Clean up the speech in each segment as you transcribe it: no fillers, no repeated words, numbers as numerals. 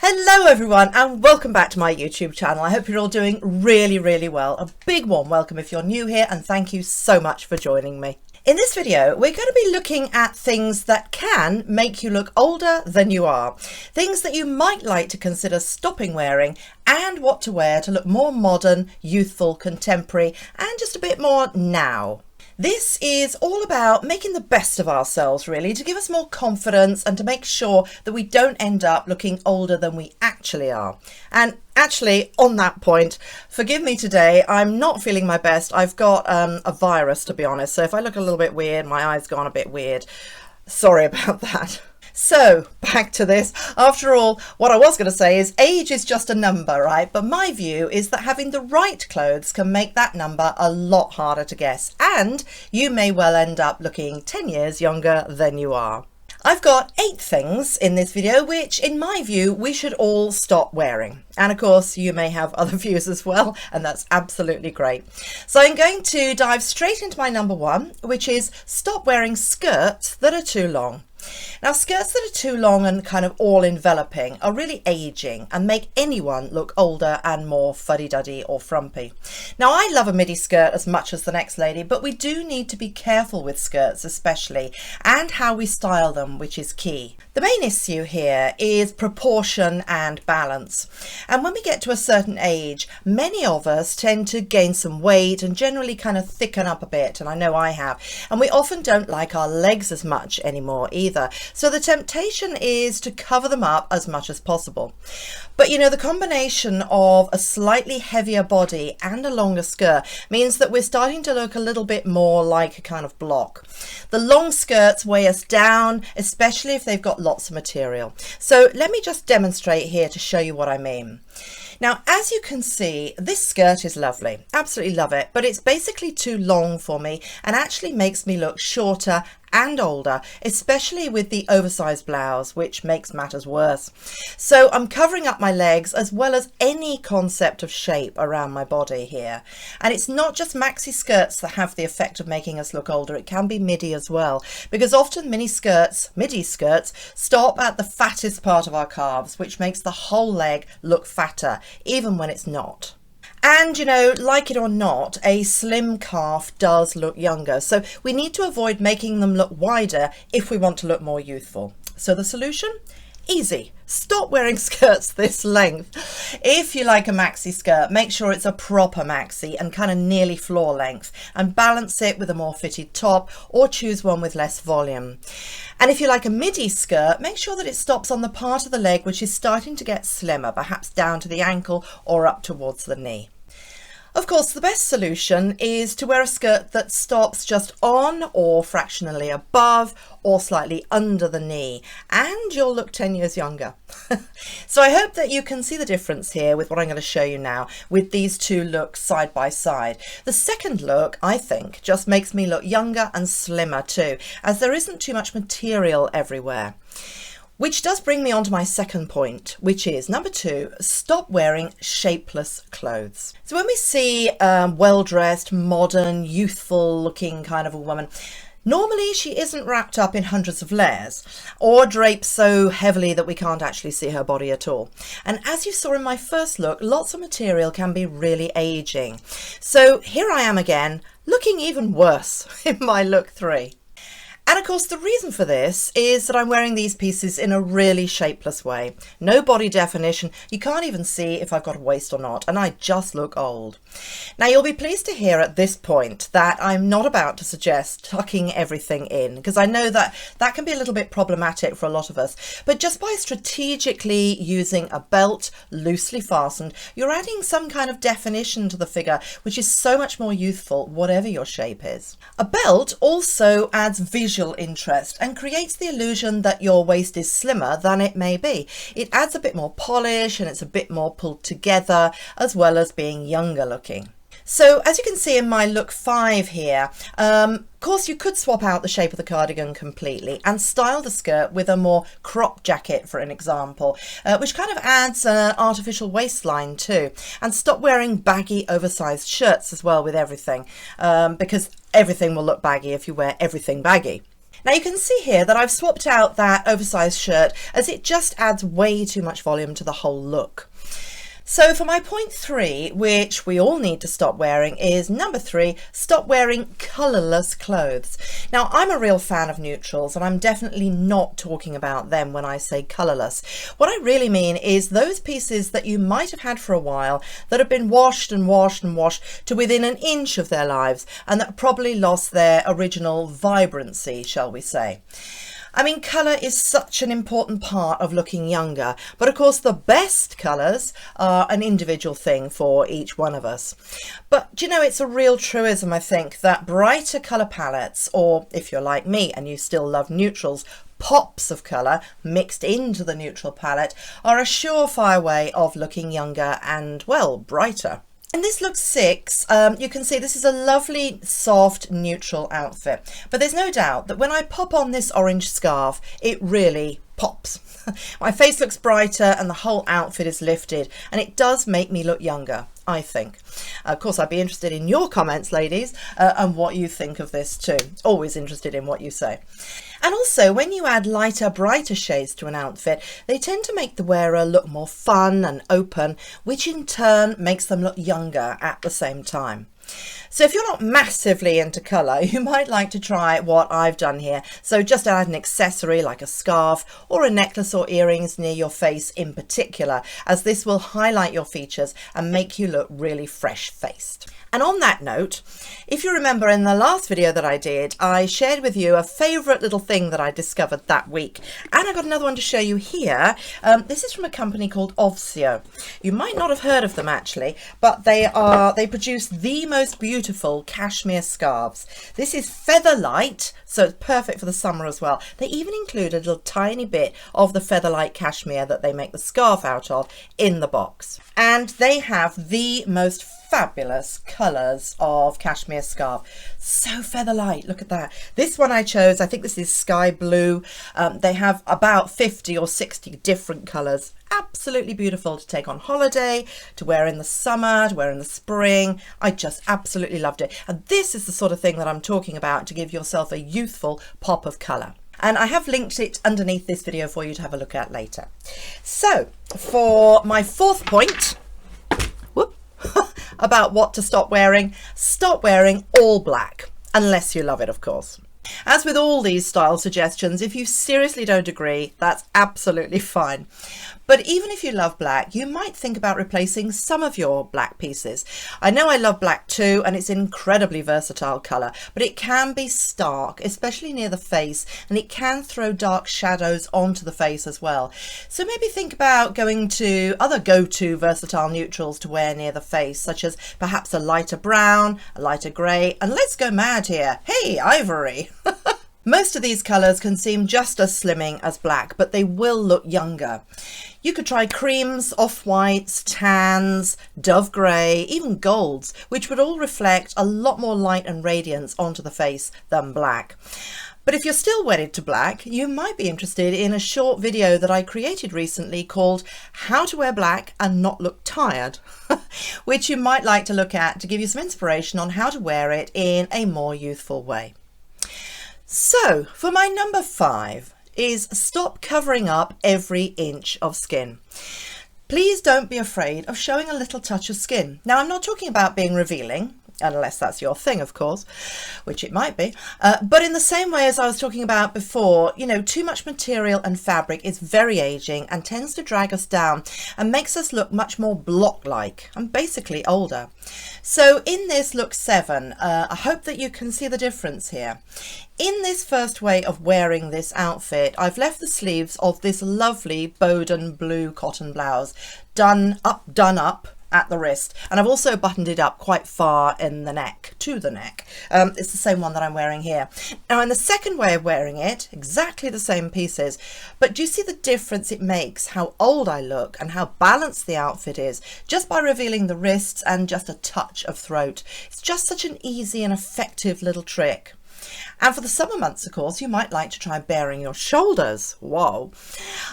Hello everyone and welcome back to my YouTube channel. I hope you're all doing really well. A big warm welcome if you're new here and thank you so much for joining me. In this video, we're going to be looking at things that can make you look older than you are. Things that you might like to consider stopping wearing and what to wear to look more modern, youthful, contemporary and just a bit more now. This is all about making the best of ourselves really, to give us more confidence and to make sure that we don't end up looking older than we actually are. And actually on that point, forgive me today, I'm not feeling my best. I've got a virus, to be honest, so if I look a little bit weird, my eyes gone a bit weird, sorry about that. So back to this. After all, what I was going to say is age is just a number, right? But my view is that having the right clothes can make that number a lot harder to guess. And you may well end up looking 10 years younger than you are. I've got 8 things in this video which, in my view, we should all stop wearing. And of course, you may have other views as well, and that's absolutely great. So I'm going to dive straight into my number 1, which is stop wearing skirts that are too long. Now, skirts that are too long and kind of all enveloping are really aging and make anyone look older and more fuddy-duddy or frumpy. Now, I love a midi skirt as much as the next lady, but we do need to be careful with skirts especially, and how we style them, which is key. The main issue here is proportion and balance. And when we get to a certain age, many of us tend to gain some weight and generally kind of thicken up a bit, and I know I have. And we often don't like our legs as much anymore either. So the temptation is to cover them up as much as possible. But you know, the combination of a slightly heavier body and a longer skirt means that we're starting to look a little bit more like a kind of block. The long skirts weigh us down, especially if they've got lots of material. So let me just demonstrate here to show you what I mean. Now, as you can see, this skirt is lovely. Absolutely love it, but it's basically too long for me and actually makes me look shorter and older, especially with the oversized blouse, which makes matters worse. So I'm covering up my legs as well as any concept of shape around my body here. And it's not just maxi skirts that have the effect of making us look older, it can be midi as well, because often midi skirts stop at the fattest part of our calves, which makes the whole leg look fatter, even when it's not. And you know, like it or not, a slim calf does look younger. So we need to avoid making them look wider if we want to look more youthful. So the solution? Easy. Stop wearing skirts this length. If you like a maxi skirt, make sure it's a proper maxi and kind of nearly floor length, and balance it with a more fitted top or choose one with less volume. And if you like a midi skirt, make sure that it stops on the part of the leg which is starting to get slimmer, perhaps down to the ankle or up towards the knee. Of course, the best solution is to wear a skirt that stops just on or fractionally above or slightly under the knee, and you'll look 10 years younger. So I hope that you can see the difference here with what I'm going to show you now with these two looks side by side. The second look, I think, just makes me look younger and slimmer too, as there isn't too much material everywhere. Which does bring me on to my second point, which is number 2, stop wearing shapeless clothes. So when we see well-dressed, modern, youthful looking kind of a woman, normally she isn't wrapped up in hundreds of layers or draped so heavily that we can't actually see her body at all. And as you saw in my first look, lots of material can be really aging. So here I am again, looking even worse in my look 3. And of course, the reason for this is that I'm wearing these pieces in a really shapeless way. No body definition. You can't even see if I've got a waist or not, and I just look old. Now, you'll be pleased to hear at this point that I'm not about to suggest tucking everything in, because I know that that can be a little bit problematic for a lot of us. But just by strategically using a belt loosely fastened, you're adding some kind of definition to the figure, which is so much more youthful, whatever your shape is. A belt also adds visual interest and creates the illusion that your waist is slimmer than it may be. It adds a bit more polish and it's a bit more pulled together, as well as being younger looking. So as you can see in my look 5 here, of course you could swap out the shape of the cardigan completely and style the skirt with a more crop jacket, for an example, which kind of adds an artificial waistline too, and stop wearing baggy oversized shirts as well with everything, because everything will look baggy if you wear everything baggy. Now you can see here that I've swapped out that oversized shirt as it just adds way too much volume to the whole look. So for my point 3, which we all need to stop wearing, is number 3, stop wearing colorless clothes. Now I'm a real fan of neutrals and I'm definitely not talking about them when I say colorless. What I really mean is those pieces that you might have had for a while that have been washed and washed and washed to within an inch of their lives and that probably lost their original vibrancy, shall we say. I mean, colour is such an important part of looking younger, but of course the best colours are an individual thing for each one of us. But do you know, it's a real truism, I think, that brighter colour palettes, or if you're like me and you still love neutrals, pops of colour mixed into the neutral palette, are a surefire way of looking younger and, well, brighter. In this look 6, you can see this is a lovely soft neutral outfit, but there's no doubt that when I pop on this orange scarf, it really pops. My face looks brighter and the whole outfit is lifted, and it does make me look younger, I think. Of course, I'd be interested in your comments, ladies, and what you think of this too. Always interested in what you say. And also, when you add lighter, brighter shades to an outfit, they tend to make the wearer look more fun and open, which in turn makes them look younger at the same time. So if you're not massively into colour, you might like to try what I've done here. So just add an accessory like a scarf or a necklace or earrings near your face in particular, as this will highlight your features and make you look really fresh-faced. And on that note, if you remember in the last video that I did, I shared with you a favourite little thing that I discovered that week. And I got another one to show you here. This is from a company called Ovsio. You might not have heard of them actually, but they produce the most beautiful cashmere scarves. This is feather light, so it's perfect for the summer as well. They even include a little tiny bit of the feather light cashmere that they make the scarf out of in the box. And they have the most fabulous colours of cashmere scarf. So feather light, look at that. This one I chose, I think this is sky blue. They have about 50 or 60 different colours. Absolutely beautiful to take on holiday, to wear in the summer, to wear in the spring. I just absolutely loved it. And this is the sort of thing that I'm talking about to give yourself a youthful pop of colour. And I have linked it underneath this video for you to have a look at later. So for my 4th point, about what to stop wearing all black, unless you love it, of course. As with all these style suggestions, if you seriously don't agree, that's absolutely fine. But even if you love black, you might think about replacing some of your black pieces. I know I love black too, and it's an incredibly versatile colour, but it can be stark, especially near the face, and it can throw dark shadows onto the face as well. So maybe think about going to other go-to versatile neutrals to wear near the face, such as perhaps a lighter brown, a lighter grey, and let's go mad here. Hey, ivory! Most of these colours can seem just as slimming as black, but they will look younger. You could try creams, off-whites, tans, dove grey, even golds, which would all reflect a lot more light and radiance onto the face than black. But if you're still wedded to black, you might be interested in a short video that I created recently called How to Wear Black and Not Look Tired, which you might like to look at to give you some inspiration on how to wear it in a more youthful way. So for my number 5 is stop covering up every inch of skin. Please don't be afraid of showing a little touch of skin. Now, I'm not talking about being revealing, unless that's your thing, of course, which it might be. But in the same way as I was talking about before, you know, too much material and fabric is very aging and tends to drag us down and makes us look much more block-like and basically older. So in this look 7, I hope that you can see the difference here. In this first way of wearing this outfit, I've left the sleeves of this lovely Bowden blue cotton blouse done up at the wrist, and I've also buttoned it up quite far in the neck, to the neck. It's the same one that I'm wearing here. Now in the second way of wearing it, exactly the same pieces, but do you see the difference it makes, how old I look and how balanced the outfit is, just by revealing the wrists and just a touch of throat. It's just such an easy and effective little trick. And for the summer months, of course, you might like to try baring your shoulders. Whoa.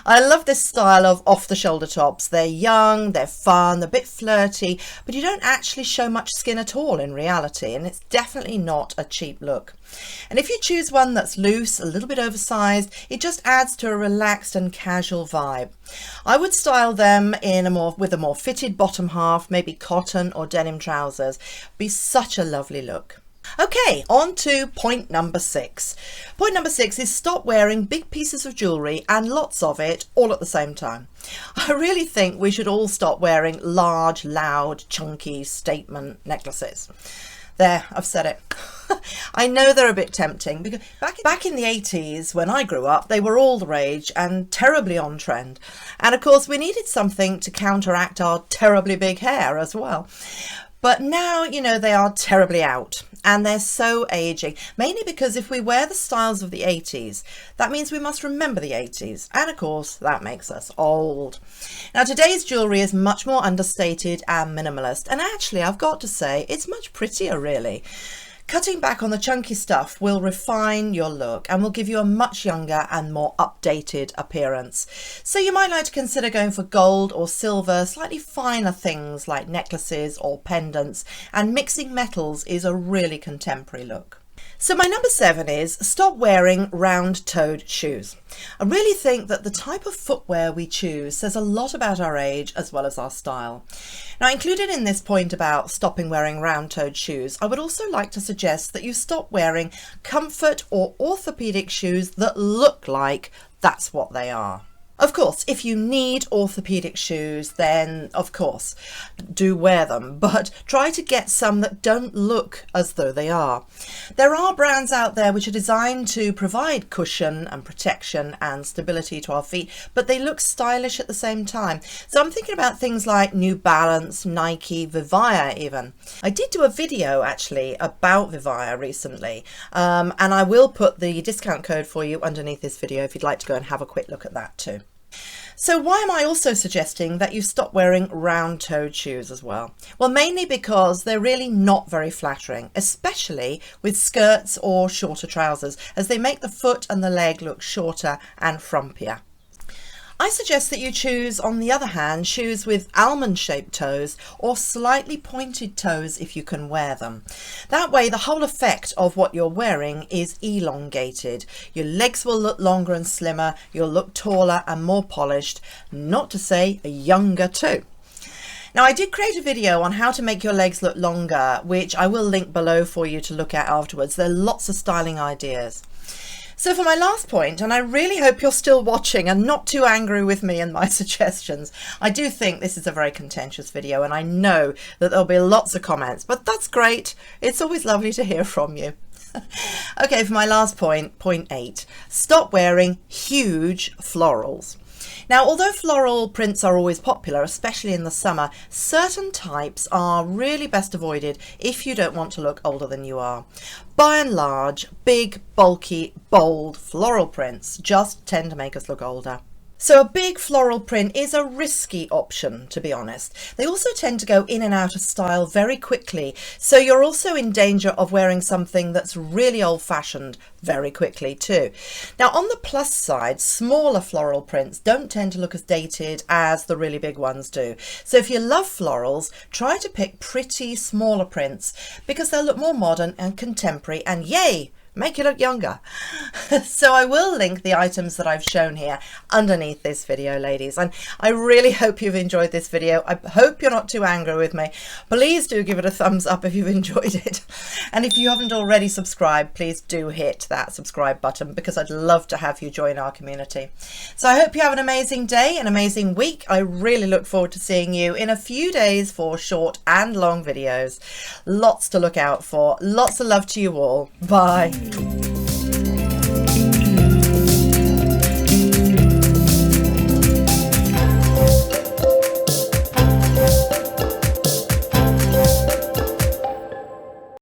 I love this style of off-the-shoulder tops. They're young, they're fun, they're a bit flirty, but you don't actually show much skin at all in reality, and it's definitely not a cheap look. And if you choose one that's loose, a little bit oversized, it just adds to a relaxed and casual vibe. I would style them with a more fitted bottom half, maybe cotton or denim trousers. Be such a lovely look. Okay, on to point number 6. Point number 6 is stop wearing big pieces of jewellery and lots of it all at the same time. I really think we should all stop wearing large, loud, chunky statement necklaces. There, I've said it. I know they're a bit tempting because back in the 80s when I grew up, they were all the rage and terribly on trend. And of course we needed something to counteract our terribly big hair as well. But now, you know, they are terribly out and they're so aging, mainly because if we wear the styles of the 80s, that means we must remember the 80s. And of course, that makes us old. Now, today's jewellery is much more understated and minimalist. And actually, I've got to say, it's much prettier, really. Cutting back on the chunky stuff will refine your look and will give you a much younger and more updated appearance. So you might like to consider going for gold or silver, slightly finer things like necklaces or pendants, and mixing metals is a really contemporary look. So my number 7 is stop wearing round-toed shoes. I really think that the type of footwear we choose says a lot about our age as well as our style. Now, included in this point about stopping wearing round-toed shoes, I would also like to suggest that you stop wearing comfort or orthopedic shoes that look like that's what they are. Of course, if you need orthopedic shoes, then of course do wear them, but try to get some that don't look as though they are. There are brands out there which are designed to provide cushion and protection and stability to our feet, but they look stylish at the same time. So I'm thinking about things like New Balance, Nike, Vivaya even. I did do a video actually about Vivaya recently, and I will put the discount code for you underneath this video if you'd like to go and have a quick look at that too. So why am I also suggesting that you stop wearing round-toed shoes as well? Well, mainly because they're really not very flattering, especially with skirts or shorter trousers, as they make the foot and the leg look shorter and frumpier. I suggest that you choose, on the other hand, shoes with almond-shaped toes or slightly pointed toes if you can wear them. That way, the whole effect of what you're wearing is elongated. Your legs will look longer and slimmer, you'll look taller and more polished, not to say younger too. Now, I did create a video on how to make your legs look longer, which I will link below for you to look at afterwards. There are lots of styling ideas. So for my last point, and I really hope you're still watching and not too angry with me and my suggestions. I do think this is a very contentious video and I know that there'll be lots of comments, but that's great. It's always lovely to hear from you. Okay, for my last point, point 8, stop wearing huge florals. Now, although floral prints are always popular, especially in the summer, certain types are really best avoided if you don't want to look older than you are. By and large, big, bulky, bold floral prints just tend to make us look older. So a big floral print is a risky option, to be honest. They also tend to go in and out of style very quickly, so you're also in danger of wearing something that's really old-fashioned very quickly too. Now, on the plus side, smaller floral prints don't tend to look as dated as the really big ones do. So if you love florals, try to pick pretty smaller prints because they'll look more modern and contemporary, and yay! Make you look younger. So I will link the items that I've shown here underneath this video, ladies, and I really hope you've enjoyed this video. I hope you're not too angry with me. Please do give it a thumbs up if you've enjoyed it, and if you haven't already subscribed, please do hit that subscribe button because I'd love to have you join our community. So I hope you have an amazing day, an amazing week. I really look forward to seeing you in a few days for short and long videos. Lots to look out for. Lots of love to you all. Bye.